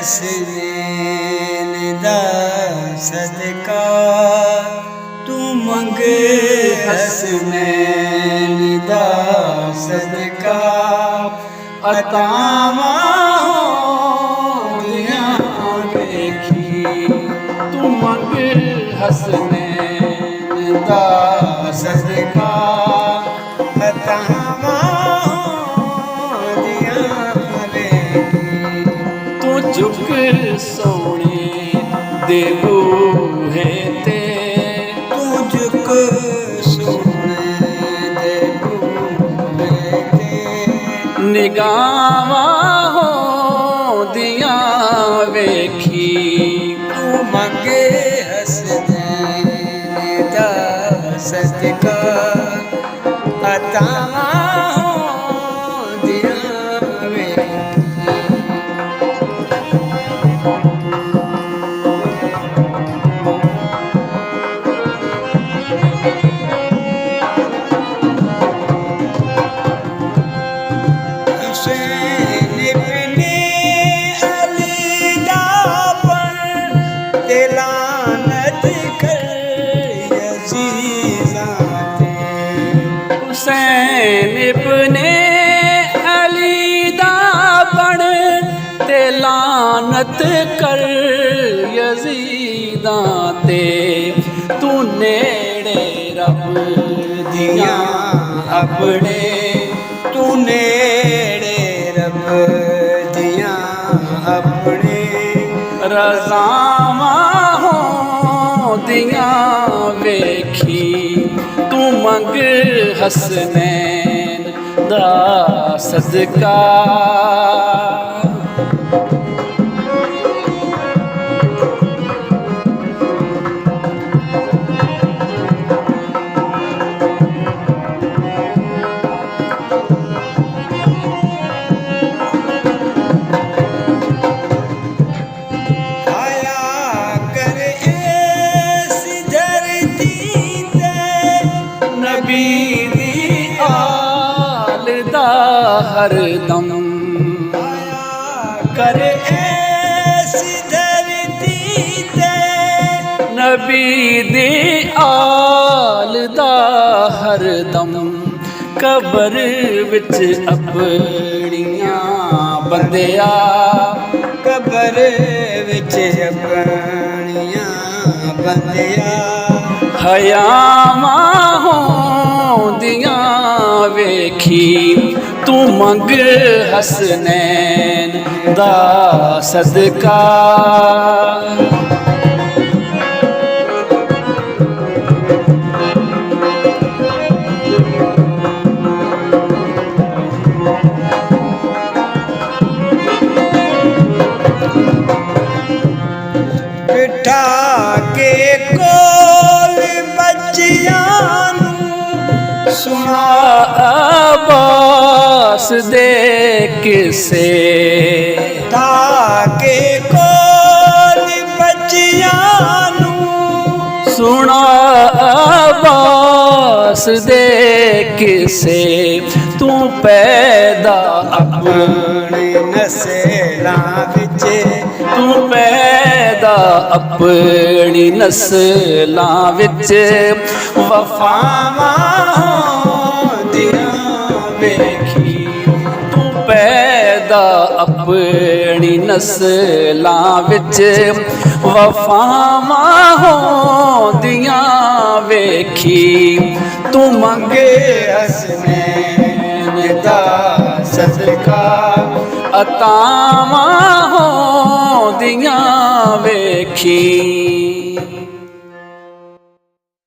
हसनैन दा सदका तू मंग हसनैन दा सदका अतावां होंदियां वेखी तू मंग हसनैन दा सदका अतावां तू झुक सोने दे बूहे ते तू झुक सोने दे बूहे ते निगाहां होंदियां वेखी तू मंगे हसनैन दा सदका अतावां हुसैन इब्ने अली दा बण ते लानत कर यज़ीदां ते तू नेड़े रब दियां अपने तू नेड़े रब दियां अपने रज़ावां होंदियां वेखी तू मंग हसनैन दा सदका हरदम कर ऐसी धरती ते नबी दी आल दा हरदम कबर विच अपनियां बंदिया कबर विच अपनियां बंदिया हयावां होंदियां वेखी तू मंग हसनैन दा सदका बिठा के कोल बच्चियां सुना अब्बास दे किसे ताके कोल बच्चियां सुना अब्बास दे किसे तू पैदा अपने नस्लां विच तू पैदा अपनी नस्लां विच वफावां होंदियां वेखी तू पैदा अपनी नस्लां विच वफावां होंदियां वेखी तू मंगे हसनैन दा सदका अतावां होंदियां वेखी।